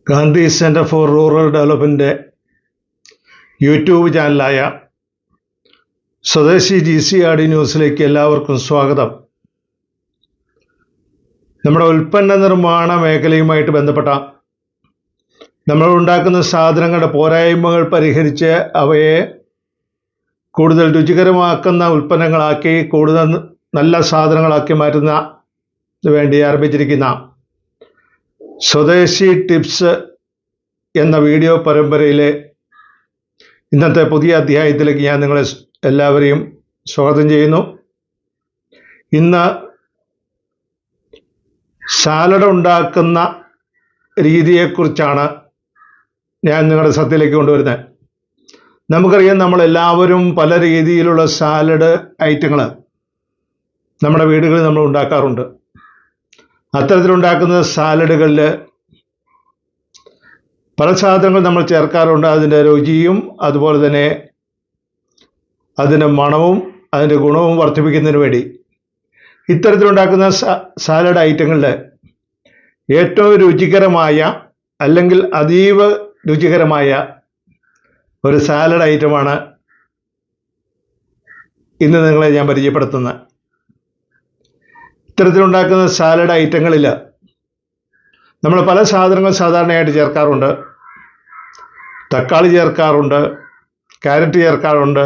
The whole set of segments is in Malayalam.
ഗാന്ധി സെൻറ്റർ ഫോർ റൂറൽ ഡെവലപ്മെൻറ്റിൻ്റെ യൂട്യൂബ് ചാനലായ സ്വദേശി GCRD ന്യൂസിലേക്ക് എല്ലാവർക്കും സ്വാഗതം. നമ്മുടെ ഉൽപ്പന്ന നിർമ്മാണ മേഖലയുമായിട്ട് ബന്ധപ്പെട്ട നമ്മൾ ഉണ്ടാക്കുന്ന സാധനങ്ങളുടെ പോരായ്മകൾ പരിഹരിച്ച് അവയെ കൂടുതൽ രുചികരമാക്കുന്ന ഉൽപ്പന്നങ്ങളാക്കി കൂടുതൽ നല്ല സാധനങ്ങളാക്കി മാറ്റുന്ന വേണ്ടി ആരംഭിച്ചിരിക്കുന്ന സ്വദേശി ടിപ്സ് എന്ന വീഡിയോ പരമ്പരയിലെ ഇന്നത്തെ പുതിയ അധ്യായത്തിലേക്ക് ഞാൻ നിങ്ങളെ എല്ലാവരെയും സ്വാഗതം ചെയ്യുന്നു. ഇന്ന് സാലഡ് ഉണ്ടാക്കുന്ന രീതിയെക്കുറിച്ചാണ് ഞാൻ നിങ്ങളുടെ ശ്രദ്ധയിലേക്ക് കൊണ്ടുവരുന്നത്. നമുക്കറിയാം, നമ്മളെല്ലാവരും പല രീതിയിലുള്ള സാലഡ് ഐറ്റങ്ങൾ നമ്മുടെ വീടുകളിൽ നമ്മൾ ഉണ്ടാക്കാറുണ്ട്. അത്തരത്തിലുണ്ടാക്കുന്ന സാലഡുകളിൽ പല സാധനങ്ങൾ നമ്മൾ ചേർക്കാറുണ്ട്. അതിൻ്റെ രുചിയും അതുപോലെ തന്നെ അതിൻ്റെ മണവും അതിൻ്റെ ഗുണവും വർദ്ധിപ്പിക്കുന്നതിന് വേണ്ടി ഇത്തരത്തിലുണ്ടാക്കുന്ന സാലഡ് ഐറ്റങ്ങളിൽ ഏറ്റവും രുചികരമായ അല്ലെങ്കിൽ അതീവ രുചികരമായ ഒരു സാലഡ് ഐറ്റമാണ് ഇന്ന് നിങ്ങളെ ഞാൻ പരിചയപ്പെടുത്തുന്നത്. ഇത്തരത്തിലുണ്ടാക്കുന്ന സാലഡ് ഐറ്റങ്ങളിൽ നമ്മൾ പല സാധനങ്ങൾ സാധാരണയായിട്ട് ചേർക്കാറുണ്ട്. തക്കാളി ചേർക്കാറുണ്ട്, ക്യാരറ്റ് ചേർക്കാറുണ്ട്,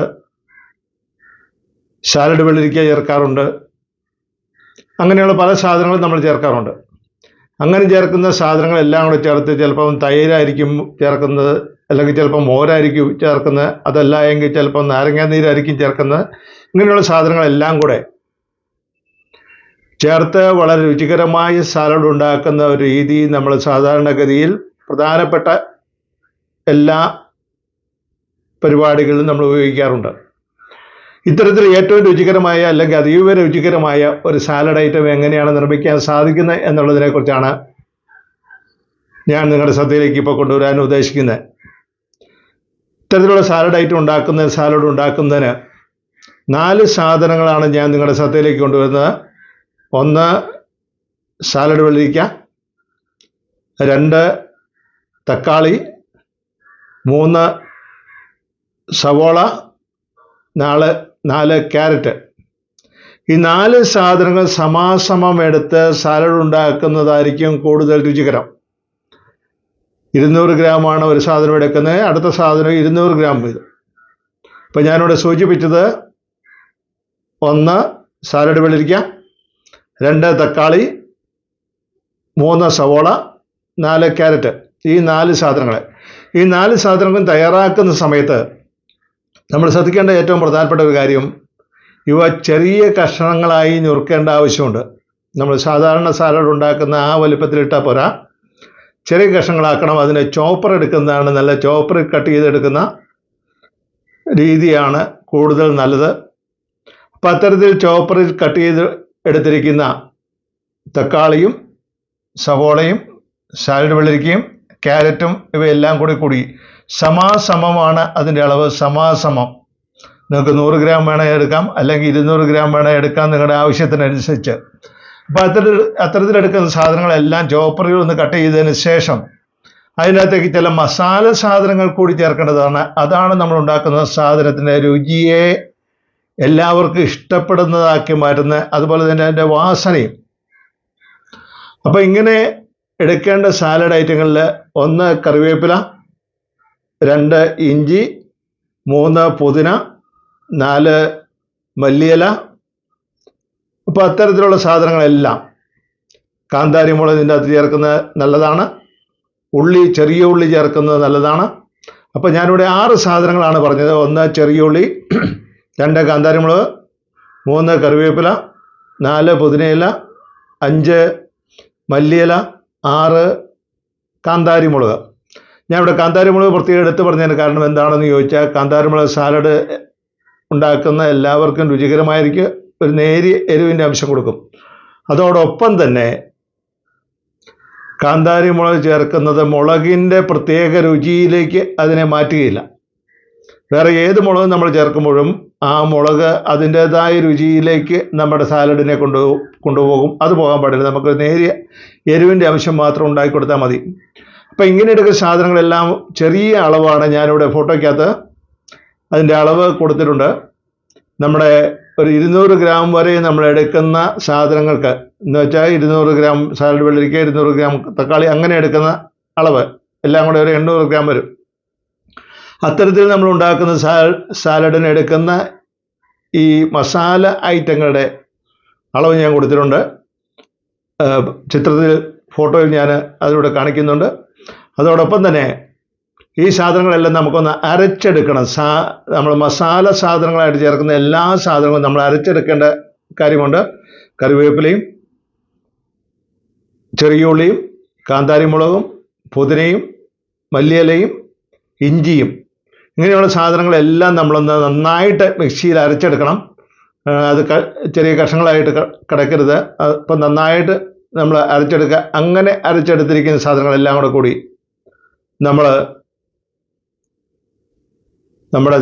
സാലഡ് വെള്ളരിക്ക ചേർക്കാറുണ്ട്. അങ്ങനെയുള്ള പല സാധനങ്ങളും നമ്മൾ ചേർക്കാറുണ്ട്. അങ്ങനെ ചേർക്കുന്ന സാധനങ്ങളെല്ലാം കൂടെ ചേർത്ത് ചിലപ്പം തൈരായിരിക്കും ചേർക്കുന്നത്, അല്ലെങ്കിൽ ചിലപ്പം മോരായിരിക്കും ചേർക്കുന്നത്, അതല്ല എങ്കിൽ ചിലപ്പം നാരങ്ങാനീരായിരിക്കും ചേർക്കുന്നത്. ഇങ്ങനെയുള്ള സാധനങ്ങളെല്ലാം കൂടെ ചേർത്ത് വളരെ രുചികരമായ സാലഡ് ഉണ്ടാക്കുന്ന ഒരു രീതി നമ്മൾ സാധാരണഗതിയിൽ പ്രധാനപ്പെട്ട എല്ലാ പരിപാടികളിലും നമ്മൾ ഉപയോഗിക്കാറുണ്ട്. ഇത്തരത്തിൽ ഏറ്റവും രുചികരമായ അല്ലെങ്കിൽ അതീവ രുചികരമായ ഒരു സാലഡ് ഐറ്റം എങ്ങനെയാണ് നിർമ്മിക്കാൻ സാധിക്കുന്നത് എന്നുള്ളതിനെക്കുറിച്ചാണ് ഞാൻ നിങ്ങളുടെ ശ്രദ്ധയിലേക്ക് ഇപ്പോൾ കൊണ്ടുവരാൻ ഉദ്ദേശിക്കുന്നത്. ഇത്തരത്തിലുള്ള സാലഡ് ഉണ്ടാക്കുന്നതിന് 4 സാധനങ്ങളാണ് ഞാൻ നിങ്ങളുടെ ശ്രദ്ധയിലേക്ക് കൊണ്ടുവരുന്നത്. 1 സാലഡ് വെള്ളരിക്ക, 2 തക്കാളി, 3 സവോള, 4 ക്യാരറ്റ്. ഈ 4 സാധനങ്ങൾ സമാസമം എടുത്ത് സാലഡ് ഉണ്ടാക്കുന്നതായിരിക്കും കൂടുതൽ രുചികരം. 200 ഗ്രാമാണ് ഒരു സാധനം എടുക്കുന്നത്, അടുത്ത സാധനം 200 ഗ്രാം വീതം. ഇപ്പം ഞാനിവിടെ സൂചിപ്പിച്ചത് 1 സാലഡ് വെള്ളരിക്ക, 2 തക്കാളി, 3 സവോള, 4 ക്യാരറ്റ്. ഈ 4 സാധനങ്ങൾ. ഈ 4 സാധനങ്ങളും തയ്യാറാക്കുന്ന സമയത്ത് നമ്മൾ ശ്രദ്ധിക്കേണ്ട ഏറ്റവും പ്രധാനപ്പെട്ട ഒരു കാര്യം, ഇവ ചെറിയ കഷ്ണങ്ങളായി നുറുക്കേണ്ട ആവശ്യമുണ്ട്. നമ്മൾ സാധാരണ സാലഡ് ഉണ്ടാക്കുന്ന ആ വലിപ്പത്തിലിട്ടാൽ പോരാ, ചെറിയ കഷ്ണങ്ങളാക്കണം. അതിന് ചോപ്പർ എടുക്കുന്നതാണ് നല്ല. ചോപ്പറിൽ കട്ട് ചെയ്തെടുക്കുന്ന രീതിയാണ് കൂടുതൽ നല്ലത്. അപ്പം അത്തരത്തിൽ ചോപ്പറിൽ കട്ട് ചെയ്ത് എടുത്തിരിക്കുന്ന തക്കാളിയും സവോളയും സാലഡ് വെള്ളരിക്കയും ക്യാരറ്റും ഇവയെല്ലാം കൂടി സമാസമമാണ് അതിൻ്റെ അളവ്. സമാസമം. നിങ്ങൾക്ക് 100 ഗ്രാം വേണേൽ എടുക്കാം, അല്ലെങ്കിൽ 200 ഗ്രാം വേണേൽ എടുക്കാം, നിങ്ങളുടെ ആവശ്യത്തിനനുസരിച്ച്. അപ്പോൾ അത്തരത്തിലെടുക്കുന്ന സാധനങ്ങളെല്ലാം ചോപ്പറിൽ ഒന്ന് കട്ട് ചെയ്തതിന് ശേഷം അതിനകത്തേക്ക് ചില മസാല സാധനങ്ങൾ കൂടി ചേർക്കേണ്ടതാണ്. അതാണ് നമ്മൾ ഉണ്ടാക്കുന്ന സാധനത്തിൻ്റെ രുചിയെ എല്ലാവർക്കും ഇഷ്ടപ്പെടുന്നതാക്കി മാറ്റുന്നത്, അതുപോലെ തന്നെ അതിൻ്റെ വാസനയും. അപ്പോൾ ഇങ്ങനെ എടുക്കേണ്ട സാലഡ് ഐറ്റങ്ങളിൽ 1 കറിവേപ്പില, 2 ഇഞ്ചി, 3 പുതിന, 4 മല്ലിയില. അപ്പോൾ അത്തരത്തിലുള്ള സാധനങ്ങളെല്ലാം. കാന്താരി മുളക് ഇതിൻ്റെ അകത്ത് ചേർക്കുന്നത് നല്ലതാണ്. ചെറിയ ഉള്ളി ചേർക്കുന്നത് നല്ലതാണ്. അപ്പോൾ ഞാനിവിടെ 6 സാധനങ്ങളാണ് പറഞ്ഞത്. 1 ചെറിയ ഉള്ളി, 2 കാന്താരി മുളക്, 3 കറിവേപ്പില, 4 പുതിനയില, 5 മല്ലിയില, 6 കാന്താരി മുളക്. ഞാൻ ഇവിടെ കാന്താരി മുളക് പ്രത്യേകം എടുത്ത് പറഞ്ഞതിന് കാരണം എന്താണെന്ന് ചോദിച്ചാൽ, കാന്താരി മുളക് സാലഡ് ഉണ്ടാക്കുന്ന എല്ലാവർക്കും രുചികരമായിരിക്കും, ഒരു നേരിയ എരിവിൻ്റെ അംശം കൊടുക്കും. അതോടൊപ്പം തന്നെ കാന്താരി മുളക് ചേർക്കുന്നത് മുളകിൻ്റെ പ്രത്യേക രുചിയിലേക്ക് അതിനെ മാറ്റുകയില്ല. വേറെ ഏത് മുളകും നമ്മൾ ചേർക്കുമ്പോഴും ആ മുളക് അതിൻ്റേതായ രുചിയിലേക്ക് നമ്മുടെ സാലഡിനെ കൊണ്ടുപോകും. അത് പോകാൻ പാടില്ല. നമുക്ക് നേരിയ എരിവിൻ്റെ അംശം മാത്രം ഉണ്ടാക്കി കൊടുത്താൽ മതി. അപ്പം ഇങ്ങനെ എടുക്കുന്ന സാധനങ്ങളെല്ലാം ചെറിയ അളവാണ് ഞാനിവിടെ ഫോട്ടോയ്ക്കകത്ത് അതിൻ്റെ അളവ് കൊടുത്തിട്ടുണ്ട്. നമ്മുടെ ഒരു 200 ഗ്രാം വരെ നമ്മൾ എടുക്കുന്ന സാധനങ്ങൾക്ക് എന്ന് വെച്ചാൽ 200 ഗ്രാം സാലഡ് വെള്ളരിക്ക, 200 ഗ്രാം തക്കാളി, അങ്ങനെ എടുക്കുന്ന അളവ് എല്ലാം കൂടെ ഒരു 800 ഗ്രാം വരും. അത്തരത്തിൽ നമ്മൾ ഉണ്ടാക്കുന്ന സാലഡിന് എടുക്കുന്ന ഈ മസാല ഐറ്റങ്ങളുടെ അളവ് ഞാൻ കൊടുത്തിട്ടുണ്ട്. ചിത്രത്തിൽ ഫോട്ടോയിൽ ഞാൻ അതിലൂടെ കാണിക്കുന്നുണ്ട്. അതോടൊപ്പം തന്നെ ഈ സാധനങ്ങളെല്ലാം നമുക്കൊന്ന് അരച്ചെടുക്കണം. നമ്മൾ മസാല സാധനങ്ങളായിട്ട് ചേർക്കുന്ന എല്ലാ സാധനങ്ങളും നമ്മൾ അരച്ചെടുക്കേണ്ട കാര്യമുണ്ട്. കറിവേപ്പിലയും ചെറിയ ഉള്ളിയും കാന്താരി മുളകും പുതിനയും മല്ലിയിലയും ഇഞ്ചിയും ഇങ്ങനെയുള്ള സാധനങ്ങളെല്ലാം നമ്മളൊന്ന് നന്നായിട്ട് മിക്സിയിൽ അരച്ചെടുക്കണം. അത് ചെറിയ കഷ്ണങ്ങളായിട്ട് കിടക്കരുത്. അപ്പം നന്നായിട്ട് നമ്മൾ അരച്ചെടുക്കുക. അങ്ങനെ അരച്ചെടുത്തിരിക്കുന്ന സാധനങ്ങളെല്ലാം കൂടി നമ്മൾ നമ്മുടെ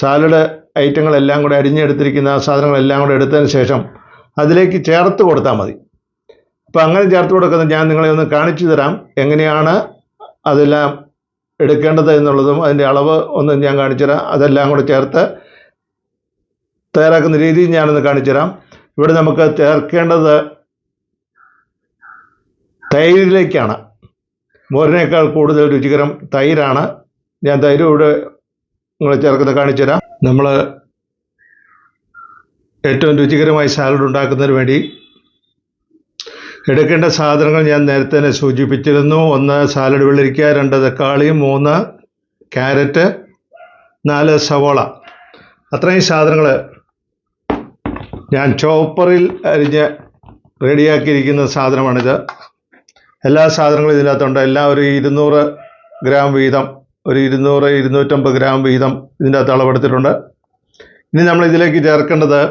സാലഡ് ഐറ്റങ്ങളെല്ലാം കൂടെ അരിഞ്ഞെടുത്തിരിക്കുന്ന സാധനങ്ങളെല്ലാം കൂടെ എടുത്തതിന് ശേഷം അതിലേക്ക് ചേർത്ത് കൊടുത്താൽ മതി. അപ്പോൾ അങ്ങനെ ചേർത്ത് കൊടുക്കുന്നത് ഞാൻ നിങ്ങളെ ഒന്ന് കാണിച്ചു തരാം. എങ്ങനെയാണ് അതെല്ലാം എടുക്കേണ്ടത് എന്നുള്ളതും അതിൻ്റെ അളവ് ഒന്ന് ഞാൻ കാണിച്ചു തരാം. അതെല്ലാം കൂടെ ചേർത്ത് തയ്യാറാക്കുന്ന രീതി ഞാനൊന്ന് കാണിച്ചു തരാം. ഇവിടെ നമുക്ക് ചേർക്കേണ്ടത് തൈരിലേക്കാണ്. മോരിനേക്കാൾ കൂടുതൽ രുചികരം തൈരാണ്. ഞാൻ തൈര് ഇവിടെ നിങ്ങൾ ചേർക്കുന്നത് കാണിച്ചു തരാം. നമ്മൾ ഏറ്റവും രുചികരമായി സാലഡ് ഉണ്ടാക്കുന്നതിന് വേണ്ടി എടുക്കേണ്ട സാധനങ്ങൾ ഞാൻ നേരത്തെ തന്നെ സൂചിപ്പിച്ചിരുന്നു. 1 സാലഡ് വെള്ളരിക്ക, 2 തക്കാളി, 3 ക്യാരറ്റ്, 4 സവോള. അത്രയും സാധനങ്ങൾ ഞാൻ ചോപ്പറിൽ അരിഞ്ഞ് റെഡിയാക്കിയിരിക്കുന്ന സാധനമാണിത്. എല്ലാ സാധനങ്ങളും ഇതിനകത്തുണ്ട്. എല്ലാം ഒരു 200 ഗ്രാം വീതം, ഒരു 200-250 ഗ്രാം വീതം ഇതിൻ്റെ അകത്ത് അളവെടുത്തിട്ടുണ്ട്. ഇനി നമ്മൾ ഇതിലേക്ക് ചേർക്കേണ്ടത്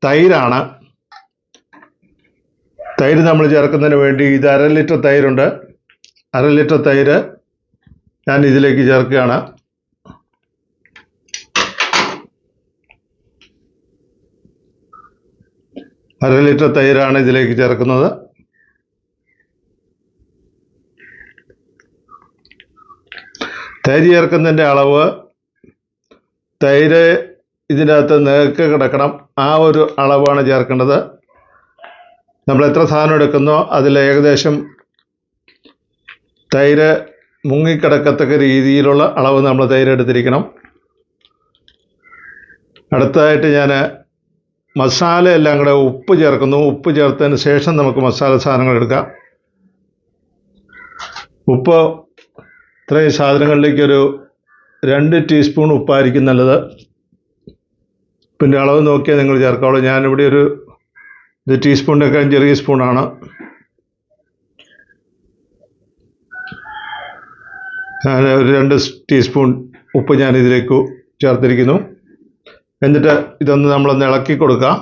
തൈരാണ്. തൈര് നമ്മൾ ചേർക്കുന്നതിന് വേണ്ടി ഇത് 1/2 ലിറ്റർ തൈരുണ്ട്. 1/2 ലിറ്റർ തൈര് ഞാൻ ഇതിലേക്ക് ചേർക്കുകയാണ്. അര ലിറ്റർ തൈരാണ് ഇതിലേക്ക് ചേർക്കുന്നത്. തൈര് ചേർക്കുന്നതിൻ്റെ അളവ്, തൈര് ഇതിൻ്റെ അകത്ത് നേർക്ക് കിടക്കണം, ആ ഒരു അളവാണ് ചേർക്കേണ്ടത്. നമ്മൾ എത്ര സാധനം എടുക്കുന്നോ അതിൽ ഏകദേശം തൈര് മുങ്ങിക്കിടക്കത്തക്ക രീതിയിലുള്ള അളവ് നമ്മൾ തൈര് എടുത്തിരിക്കണം. അടുത്തതായിട്ട് ഞാൻ മസാല എല്ലാം കൂടെ ഉപ്പ് ചേർക്കുന്നു. ഉപ്പ് ചേർത്തതിന് ശേഷം നമുക്ക് മസാല സാധനങ്ങൾ എടുക്കാം. ഉപ്പ് ഇത്രയും സാധനങ്ങളിലേക്കൊരു 2 ടീസ്പൂൺ ഉപ്പായിരിക്കും നല്ലത്. പിന്നെ അളവ് നോക്കിയാൽ നിങ്ങൾ ചേർക്കാവുള്ളൂ. ഞാനിവിടെ ഒരു ടീസ്പൂണിനൊക്കെ ചെറിയ സ്പൂണാണ്. ഞാൻ ഒരു 2 ടീസ്പൂൺ ഉപ്പ് ഞാൻ ഇതിലേക്ക് ചേർത്തിരിക്കുന്നു. എന്നിട്ട് ഇതൊന്ന് നമ്മളൊന്ന് ഇളക്കി കൊടുക്കാം.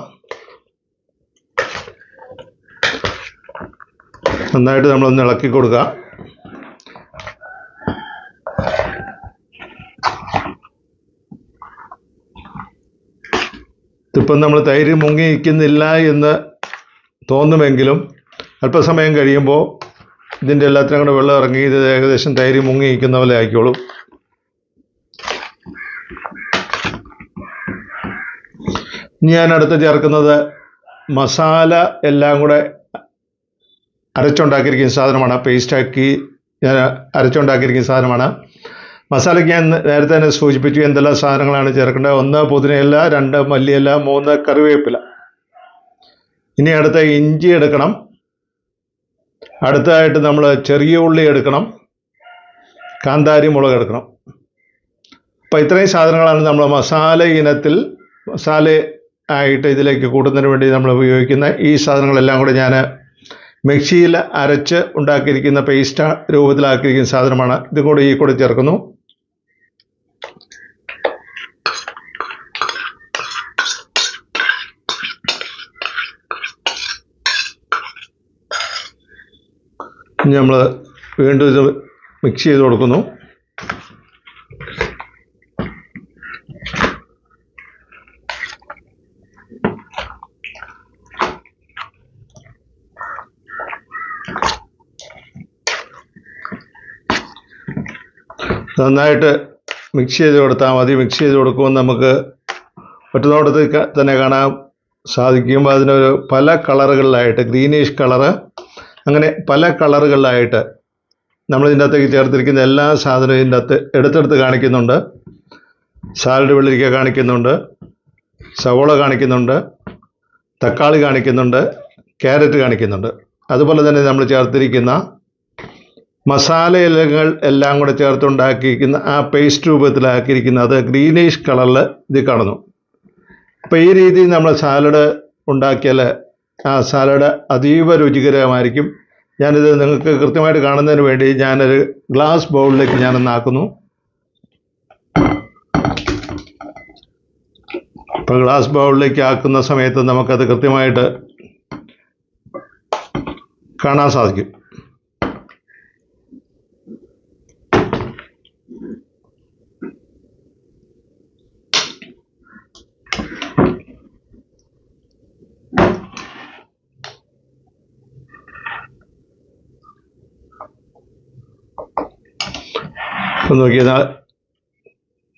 നന്നായിട്ട് നമ്മളൊന്ന് ഇളക്കി കൊടുക്കുക. ഇതിപ്പം നമ്മൾ തൈര് മുങ്ങി നിൽക്കുന്നില്ല എന്ന് തോന്നുമെങ്കിലും അല്പസമയം കഴിയുമ്പോൾ ഇതിൻ്റെ എല്ലാത്തിനും കൂടെ വെള്ളം ഇറങ്ങി ഇത് ഏകദേശം തൈര് മുങ്ങി നിൽക്കുന്ന പോലെ ആയിക്കോളും. ഞാൻ അടുത്ത് ചേർക്കുന്നത് മസാല എല്ലാം കൂടെ അരച്ചുണ്ടാക്കിയിരിക്കുന്ന സാധനമാണ്. പേസ്റ്റാക്കി ഞാൻ അരച്ചുണ്ടാക്കിയിരിക്കുന്ന സാധനമാണ്. മസാലയ്ക്ക് ഞാൻ നേരത്തെ തന്നെ സൂചിപ്പിച്ചു എന്തെല്ലാം സാധനങ്ങളാണ് ചേർക്കേണ്ടത്. 1 പുതിനയില, 2 മല്ലിയില, 3 കറിവേപ്പില. ഇനി അടുത്ത ഇഞ്ചി എടുക്കണം. അടുത്തതായിട്ട് നമ്മൾ ചെറിയ ഉള്ളി എടുക്കണം. കാന്താരി മുളക് എടുക്കണം. അപ്പോൾ ഇത്രയും സാധനങ്ങളാണ് നമ്മൾ മസാല ആയിട്ട് ഇതിലേക്ക് കൂട്ടുന്നതിന് വേണ്ടി നമ്മൾ ഉപയോഗിക്കുന്ന ഈ സാധനങ്ങളെല്ലാം കൂടെ ഞാൻ മിക്സിയിൽ അരച്ച് ഉണ്ടാക്കിയിരിക്കുന്ന പേസ്റ്റ് രൂപത്തിലാക്കിയിരിക്കുന്ന സാധനമാണ്. ഇതും കൂടി ഈ കൂടെ ചേർക്കുന്നു. ഇനി നമ്മൾ വീണ്ടും ഇത് മിക്സ് ചെയ്ത് കൊടുക്കുന്നു. നന്നായിട്ട് മിക്സ് ചെയ്ത് കൊടുത്താൽ മതി. മിക്സ് ചെയ്ത് കൊടുക്കുമ്പോൾ നമുക്ക് ഒറ്റനോട്ടത്തിൽ തന്നെ കാണാൻ സാധിക്കും. അതിനൊരു പല കളറുകളിലായിട്ട്, ഗ്രീനിഷ് കളറ്, അങ്ങനെ പല കളറുകളിലായിട്ട് നമ്മൾ ഇതിൻ്റെ അകത്തേക്ക് ചേർത്തിരിക്കുന്ന എല്ലാ സാധനവും ഇതിൻ്റെ അകത്ത് എടുത്തെടുത്ത് കാണിക്കുന്നുണ്ട്. സാലഡ് വെള്ളരിക്ക കാണിക്കുന്നുണ്ട്, സവോള കാണിക്കുന്നുണ്ട്, തക്കാളി കാണിക്കുന്നുണ്ട്, ക്യാരറ്റ് കാണിക്കുന്നുണ്ട്. അതുപോലെ തന്നെ നമ്മൾ ചേർത്തിരിക്കുന്ന മസാല ഇലകൾ എല്ലാം കൂടെ ചേർത്തുണ്ടാക്കിയിരിക്കുന്ന ആ പേസ്റ്റ് രൂപത്തിലാക്കിയിരിക്കുന്ന അത് ഗ്രീനിഷ് കളറിൽ ഇത് കാണുന്നു. അപ്പോൾ ഈ രീതിയിൽ നമ്മൾ സാലഡ് ഉണ്ടാക്കിയാൽ ആ സാലഡ് അതീവ രുചികരമായിരിക്കും. ഞാനിത് നിങ്ങൾക്ക് കൃത്യമായിട്ട് കാണുന്നതിന് വേണ്ടി ഞാനൊരു ഗ്ലാസ് ബൗളിലേക്ക് ഞാനൊന്നാക്കുന്നു. ഇപ്പോൾ ഗ്ലാസ് ബൗളിലേക്ക് ആക്കുന്ന സമയത്ത് നമുക്കത് കൃത്യമായിട്ട് കാണാൻ സാധിക്കും. നോക്കിയാൽ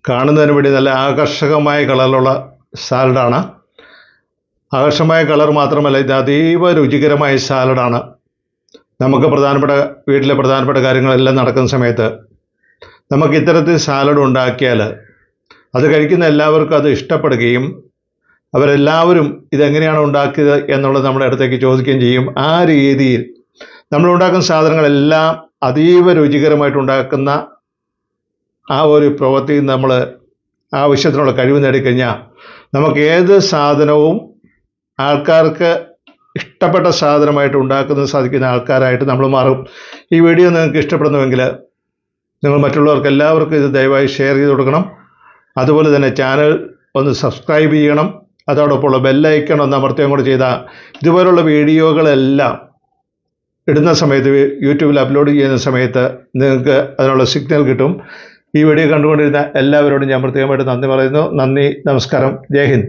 കാണുന്നതിന് വേണ്ടി നല്ല ആകർഷകമായ കളറിലുള്ള സാലഡാണ്. ആകർഷകമായ കളർ മാത്രമല്ല, ഇത് അതീവ രുചികരമായ സാലഡാണ്. നമുക്ക് വീട്ടിലെ പ്രധാനപ്പെട്ട കാര്യങ്ങളെല്ലാം നടക്കുന്ന സമയത്ത് നമുക്ക് ഇത്തരത്തിൽ സാലഡ് ഉണ്ടാക്കിയാൽ അത് കഴിക്കുന്ന എല്ലാവർക്കും അത് ഇഷ്ടപ്പെടുകയും അവരെല്ലാവരും ഇതെങ്ങനെയാണ് ഉണ്ടാക്കിയത് എന്നുള്ളത് നമ്മുടെ അടുത്തേക്ക് ചോദിക്കുകയും ചെയ്യും. ആ രീതിയിൽ നമ്മൾ ഉണ്ടാക്കുന്ന സാധനങ്ങളെല്ലാം അതീവ രുചികരമായിട്ട് ഉണ്ടാക്കുന്ന ആ ഒരു പ്രവൃത്തി നമ്മൾ ആവശ്യത്തിനുള്ള കഴിവ് നേടിക്കഴിഞ്ഞാൽ നമുക്ക് ഏത് സാധനവും ആൾക്കാർക്ക് ഇഷ്ടപ്പെട്ട സാധനമായിട്ട് ഉണ്ടാക്കുന്ന സാധിക്കുന്ന ആൾക്കാരായിട്ട് നമ്മൾ മാറും. ഈ വീഡിയോ നിങ്ങൾക്ക് ഇഷ്ടപ്പെടുന്നുവെങ്കിൽ നിങ്ങൾ മറ്റുള്ളവർക്ക് എല്ലാവർക്കും ഇത് ദയവായി ഷെയർ ചെയ്ത് കൊടുക്കണം. അതുപോലെ തന്നെ ചാനൽ ഒന്ന് സബ്സ്ക്രൈബ് ചെയ്യണം. അതോടൊപ്പമുള്ള ബെല്ലൈക്കൺ ഒന്ന് അമർത്തുകയും കൂടെ ചെയ്താൽ ഇതുപോലുള്ള വീഡിയോകളെല്ലാം ഇടുന്ന സമയത്ത്, യൂട്യൂബിൽ അപ്ലോഡ് ചെയ്യുന്ന സമയത്ത് നിങ്ങൾക്ക് അതിനുള്ള സിഗ്നൽ കിട്ടും. ഈ വീഡിയോ കണ്ടുകൊണ്ടിരുന്ന എല്ലാവരോടും ഞാൻ പ്രത്യേകമായിട്ട് നന്ദി പറയുന്നു. നന്ദി, നമസ്കാരം, ജയ് ഹിന്ദ്.